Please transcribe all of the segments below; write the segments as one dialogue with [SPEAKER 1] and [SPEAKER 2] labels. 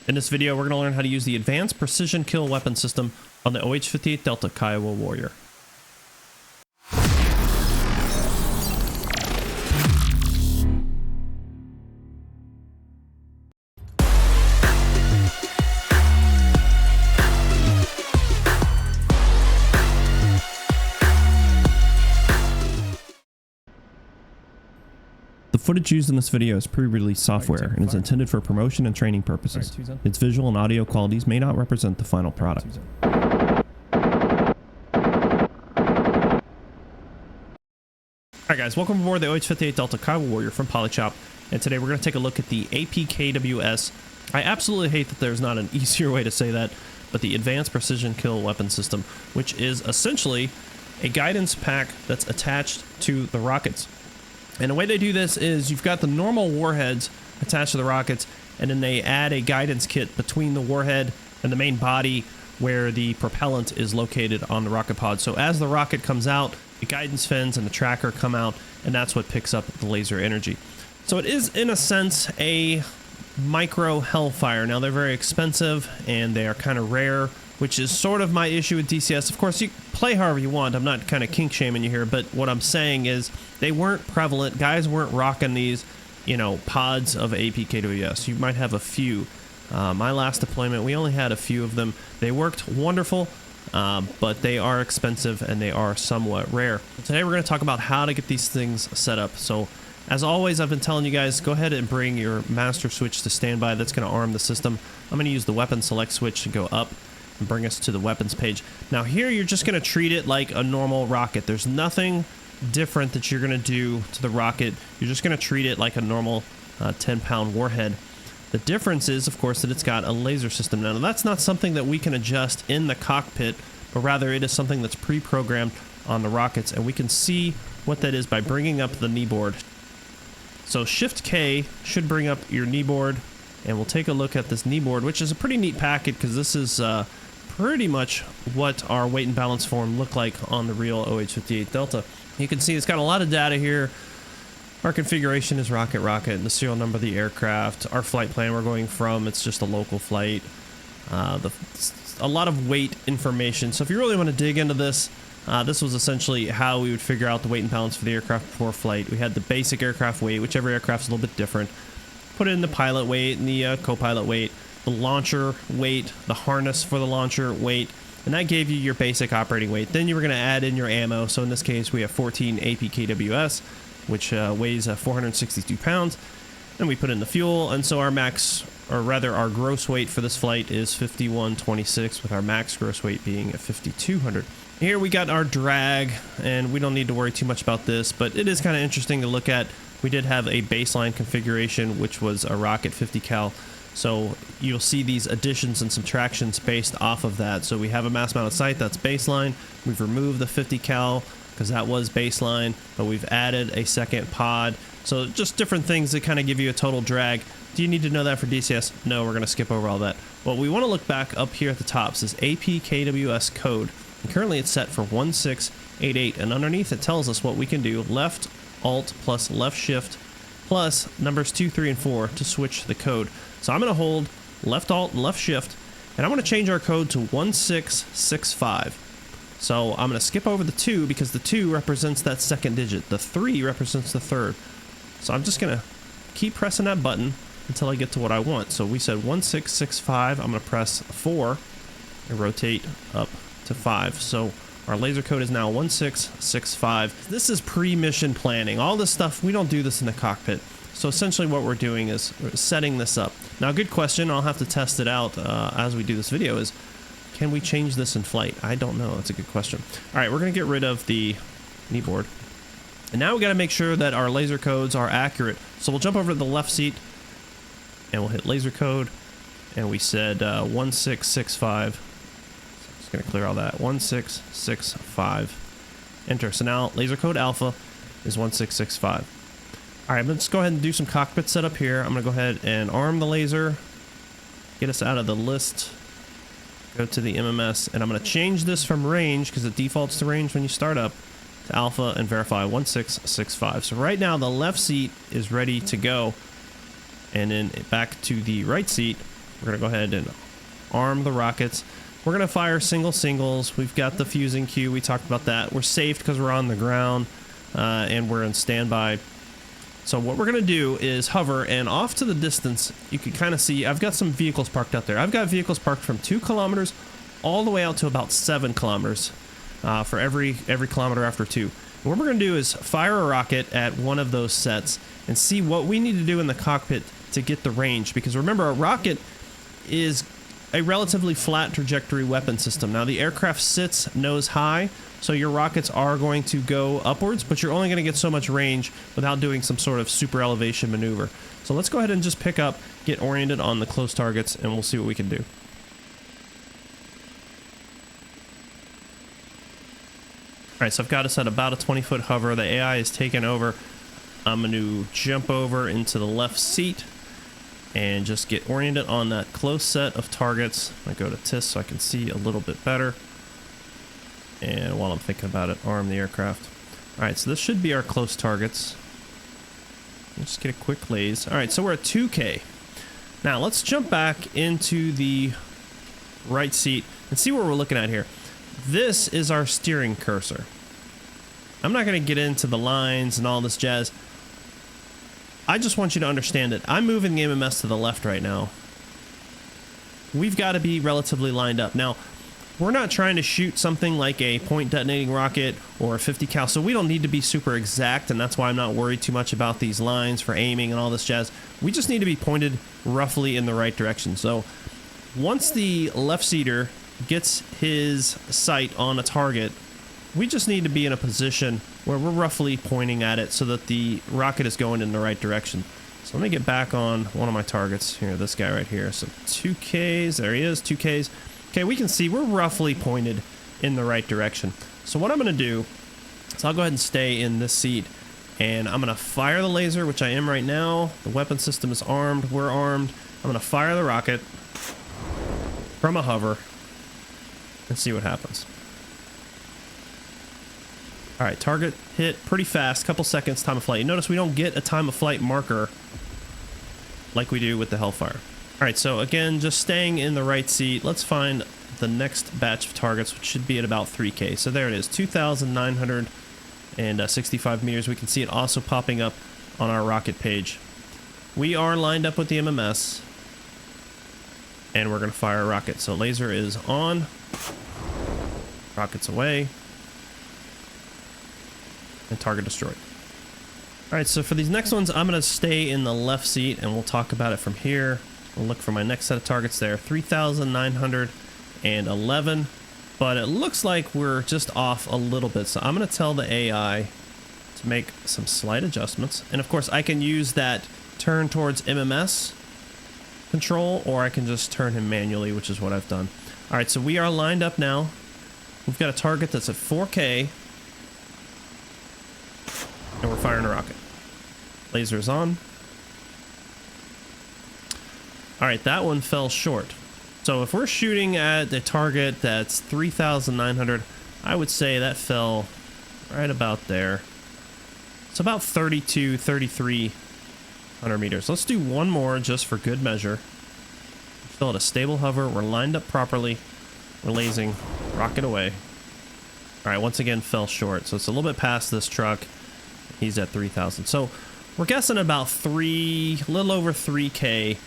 [SPEAKER 1] In this video, we're going to learn how to use the advanced precision kill weapon system on the OH-58 Delta Kiowa Warrior. The footage used in this video is pre-release software and is intended for promotion and training purposes. Its visual and audio qualities may not represent the final product. Alright guys, welcome aboard the OH-58 Delta Kiowa Warrior from Polychop, and today we're going to take a look at the APKWS. I absolutely hate that there's not an easier way to say that, but the Advanced Precision Kill Weapon System, which is essentially a guidance pack that's attached to the rockets. And the way they do this is you've got the normal warheads attached to the rockets, and then they add a guidance kit between the warhead and the main body where the propellant is located on the rocket pod. So as the rocket comes out, the guidance fins and the tracker come out, and that's what picks up the laser energy. So it is, in a sense, a micro Hellfire. Now, they're very expensive, and they are kind of rare, which is sort of my issue with DCS. Of course, you play however you want. I'm not kind of kink shaming you here, but what I'm saying is they weren't prevalent. Guys weren't rocking these, you know, pods of APKWS. You might have a few. My last deployment, we only had a few of them. They worked wonderful, but they are expensive and they are somewhat rare. Today we're going to talk about how to get these things set up. So as always, I've been telling you guys, go ahead and bring your master switch to standby. That's going to arm the system. I'm going to use the weapon select switch to go up and bring us to the weapons page. Now here you're just going to treat it like a normal rocket. There's nothing different that you're going to do to the rocket. You're just going to treat it like a normal 10-pound warhead. The difference is, of course, that it's got a laser system. Now that's not something that we can adjust in the cockpit, but rather it is something that's pre-programmed on the rockets, and we can see what that is by bringing up the knee board. So Shift K should bring up your knee board, and we'll take a look at this knee board, which is a pretty neat packet because this is pretty much what our weight and balance form look like on the real OH-58 Delta. You can see it's got a lot of data here. Our configuration is rocket, the serial number of the aircraft, our flight plan we're going from, it's just a local flight, a lot of weight information. So if you really want to dig into this, this was essentially how we would figure out the weight and balance for the aircraft before flight. We had the basic aircraft weight, which every aircraft's a little bit different. Put in the pilot weight and the co-pilot weight, the launcher weight, the harness for the launcher weight, and that gave you your basic operating weight. Then you were going to add in your ammo. So in this case, we have 14 APKWS, which weighs 462 pounds. Then we put in the fuel, and so our max, or rather our gross weight for this flight is 5126, with our max gross weight being at 5200. Here we got our drag, and we don't need to worry too much about this, but it is kind of interesting to look at. We did have a baseline configuration, which was a rocket 50 cal. So you'll see these additions and subtractions based off of that. So we have a mass mounted sight, that's baseline. We've removed the 50 cal because that was baseline, but we've added a second pod. So just different things that kind of give you a total drag. Do you need to know that for DCS? No, we're going to skip over all that. Well, we want to look back up here at the top. It says APKWS code. And currently it's set for 1688, and underneath it tells us what we can do. Left Alt plus left Shift plus numbers 2, 3, and 4 to switch the code. So I'm going to hold left Alt and left Shift, and I'm going to change our code to 1665. So I'm going to skip over the 2 because the 2 represents that second digit. The 3 represents the third. So I'm just going to keep pressing that button until I get to what I want. So we said 1665. I'm going to press 4 and rotate up to 5. So our laser code is now 1665. This is pre-mission planning. All this stuff, we don't do this in the cockpit. So essentially what we're doing is we're setting this up. Now, a good question, I'll have to test it out as we do this video, is can we change this in flight? I don't know. That's a good question. All right, we're going to get rid of the knee board. And now we got to make sure that our laser codes are accurate. So we'll jump over to the left seat and we'll hit laser code. And we said 1665. Going to clear all that. 1665. Enter. So now laser code alpha is 1665. All right, let's go ahead and do some cockpit setup here. I'm going to go ahead and arm the laser, get us out of the list, go to the MMS, and I'm going to change this from range because it defaults to range when you start up to alpha and verify 1665. So right now the left seat is ready to go, and then back to the right seat We're going to go ahead and arm the rockets. We're going to fire singles. We've got the fusing queue. We talked about that. We're safe because we're on the ground and we're in standby. So what we're going to do is hover, and off to the distance, you can kind of see I've got some vehicles parked out there. I've got vehicles parked from 2 kilometers all the way out to about 7 kilometers for every kilometer after 2. And what we're going to do is fire a rocket at one of those sets and see what we need to do in the cockpit to get the range. Because remember, a rocket is a relatively flat trajectory weapon system. Now, the aircraft sits nose high, so your rockets are going to go upwards, but you're only going to get so much range without doing some sort of super elevation maneuver. So let's go ahead and just pick up, get oriented on the close targets, and we'll see what we can do. Alright, so I've got us at about a 20-foot hover. The AI is taking over. I'm going to jump over into the left seat and just get oriented on that close set of targets. I go to TIS so I can see a little bit better. And while I'm thinking about it, arm the aircraft. Alright, so this should be our close targets. Let's just get a quick laze. Alright, so we're at 2K. Now, let's jump back into the right seat and see what we're looking at here. This is our steering cursor. I'm not going to get into the lines and all this jazz. I just want you to understand it. I'm moving the MMS to the left right now. We've got to be relatively lined up. Now, we're not trying to shoot something like a point detonating rocket or a 50 cal, so we don't need to be super exact, and that's why I'm not worried too much about these lines for aiming and all this jazz. We just need to be pointed roughly in the right direction. So once the left seater gets his sight on a target, we just need to be in a position where we're roughly pointing at it so that the rocket is going in the right direction. So let me get back on one of my targets here, this guy right here. So 2Ks, there he is, 2Ks. Okay, we can see we're roughly pointed in the right direction. So what I'm going to do is I'll go ahead and stay in this seat, and I'm going to fire the laser, which I am right now. The weapon system is armed. We're armed. I'm going to fire the rocket from a hover and see what happens. All right, target hit pretty fast, couple seconds, time of flight. You notice we don't get a time of flight marker like we do with the Hellfire. All right, so again, just staying in the right seat. Let's find the next batch of targets, which should be at about 3K. So there it is, 2,965 meters. We can see it also popping up on our rocket page. We are lined up with the MMS, and we're going to fire a rocket. So laser is on, rocket's away, and target destroyed. All right, so for these next ones, I'm going to stay in the left seat, and we'll talk about it from here. We'll look for my next set of targets there, 3,911, but it looks like we're just off a little bit. So I'm going to tell the AI to make some slight adjustments. And of course, I can use that turn towards MMS control, or I can just turn him manually, which is what I've done. All right, so we are lined up now. We've got a target that's at 4K, and we're firing a rocket. Laser is on. All right, that one fell short. So if we're shooting at a target that's 3,900, I would say that fell right about there. It's about 3,300 meters. Let's do one more just for good measure. We're still at a stable hover. We're lined up properly. We're lasing. Rocket away. All right, once again, fell short. So it's a little bit past this truck. He's at 3,000. So we're guessing about a little over 3K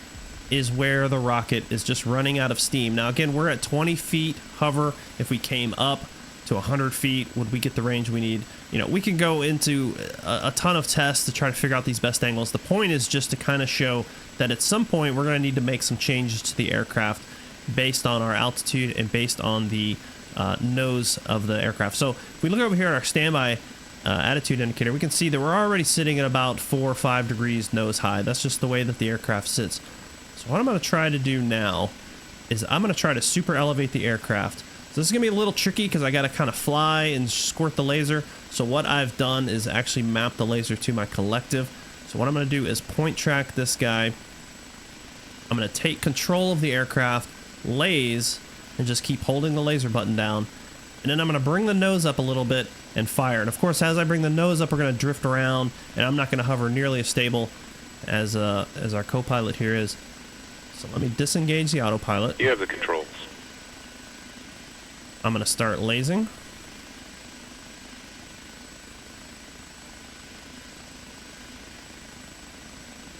[SPEAKER 1] is where the rocket is just running out of steam. Now, again, we're at 20 feet hover. If we came up to 100 feet, would we get the range we need? You know, we can go into a ton of tests to try to figure out these best angles. The point is just to kind of show that at some point we're going to need to make some changes to the aircraft based on our altitude and based on the nose of the aircraft. So if we look over here at our standby attitude indicator, we can see that we're already sitting at about 4 or 5 degrees nose high. That's just the way that the aircraft sits. So what I'm going to try to do now is I'm going to try to super elevate the aircraft. So this is going to be a little tricky because I got to kind of fly and squirt the laser. So what I've done is actually map the laser to my collective. So what I'm going to do is point track this guy. I'm going to take control of the aircraft, laze, and just keep holding the laser button down. And then I'm going to bring the nose up a little bit and fire. And of course, as I bring the nose up, we're going to drift around, and I'm not going to hover nearly as stable as our co-pilot here is. So let me disengage the autopilot.
[SPEAKER 2] You have the controls.
[SPEAKER 1] I'm going to start lasing.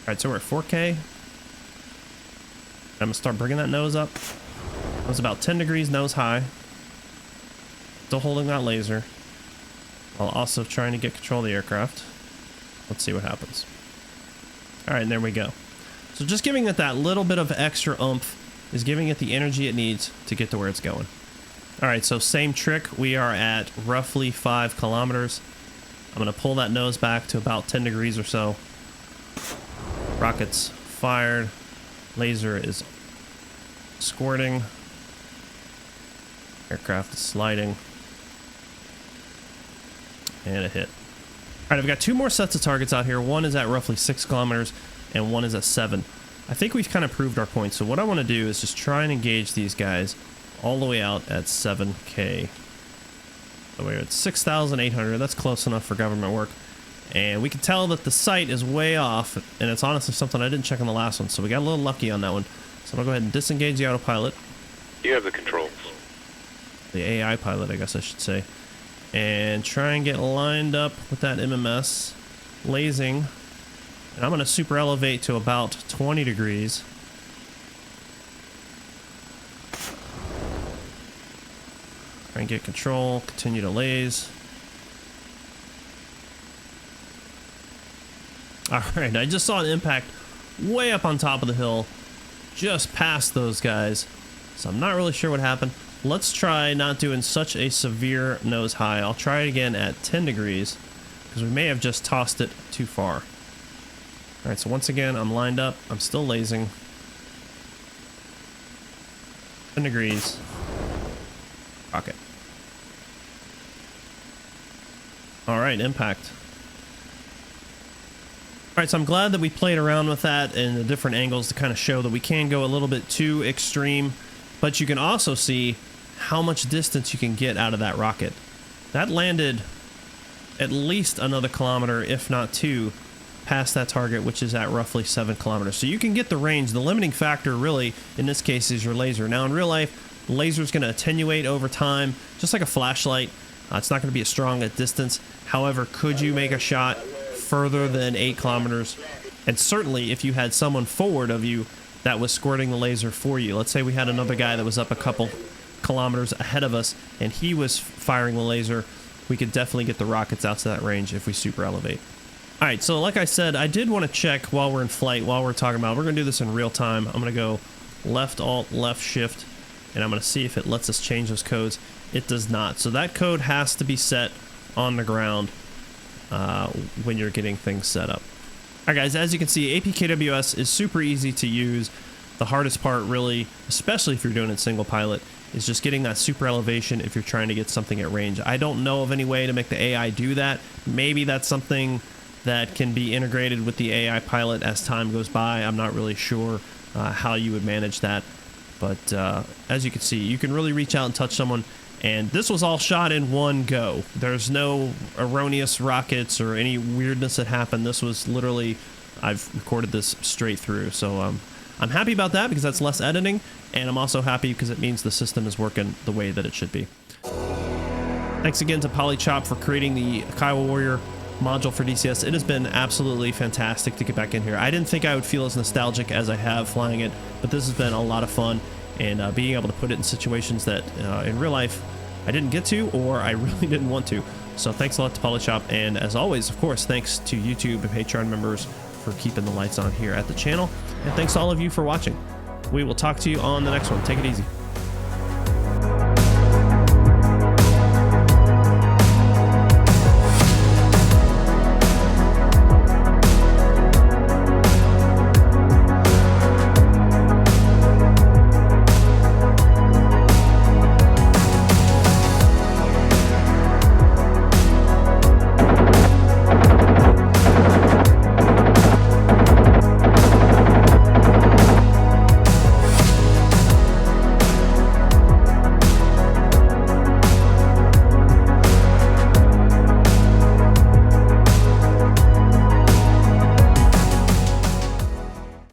[SPEAKER 1] Alright, so we're at 4K. I'm going to start bringing that nose up. It was about 10 degrees nose high. Still holding that laser, while also trying to get control of the aircraft. Let's see what happens. Alright, and there we go. So just giving it that little bit of extra oomph is giving it the energy it needs to get to where it's going. Alright, so same trick. We are at roughly 5 kilometers. I'm going to pull that nose back to about 10 degrees or so. Rockets fired. Laser is squirting. Aircraft is sliding. And a hit. Alright, I've got 2 more sets of targets out here. One is at roughly 6 kilometers and one is at 7. I think we've kind of proved our point. So what I want to do is just try and engage these guys all the way out at 7K. So we're at 6,800. That's close enough for government work. And we can tell that the sight is way off, and it's honestly something I didn't check on the last one, so we got a little lucky on that one. So I'm going to go ahead and disengage the autopilot.
[SPEAKER 2] You have the controls.
[SPEAKER 1] The AI pilot, I guess I should say. And try and get lined up with that MMS. Lasing. And I'm going to super elevate to about 20 degrees. Try and get control. Continue to laze. Alright, I just saw an impact way up on top of the hill, just past those guys, so I'm not really sure what happened. Let's try not doing such a severe nose high. I'll try it again at 10 degrees, because we may have just tossed it too far. Alright, so once again, I'm lined up. I'm still lasing. 10 degrees. Rocket. Alright, impact. Alright, so I'm glad that we played around with that in the different angles to kind of show that we can go a little bit too extreme, but you can also see how much distance you can get out of that rocket. That landed at least another kilometer, if not 2, past that target, which is at roughly 7 kilometers. So you can get the range. The limiting factor really, in this case, is your laser. Now, in real life, the laser is going to attenuate over time, just like a flashlight. It's not going to be as strong at distance. However, could you make a shot further than 8 kilometers? And certainly if you had someone forward of you that was squirting the laser for you, let's say we had another guy that was up a couple kilometers ahead of us and he was firing the laser, we could definitely get the rockets out to that range if we super elevate. Alright, so like I said, I did want to check while we're in flight, while we're talking about, we're going to do this in real time. I'm going to go left alt, left shift, and I'm going to see if it lets us change those codes. It does not. So that code has to be set on the ground when you're getting things set up. Alright guys, as you can see, APKWS is super easy to use. The hardest part really, especially if you're doing it single pilot, is just getting that super elevation if you're trying to get something at range. I don't know of any way to make the AI do that. Maybe that's something that can be integrated with the AI pilot as time goes by. I'm not really sure how you would manage that. But as you can see, you can really reach out and touch someone. And this was all shot in one go. There's no erroneous rockets or any weirdness that happened. This was literally, I've recorded this straight through. So I'm happy about that because that's less editing. And I'm also happy because it means the system is working the way that it should be. Thanks again to Polychop for creating the Kiowa Warrior module for DCS. It has been absolutely fantastic to get back in here. I didn't think I would feel as nostalgic as I have flying it, but this has been a lot of fun. And being able to put it in situations that in real life I didn't get to, or I really didn't want to. So thanks a lot to Polychop, and as always, of course, thanks to YouTube and Patreon members for keeping the lights on here at the channel. And thanks to all of you for watching. We will talk to you on the next one. Take it easy.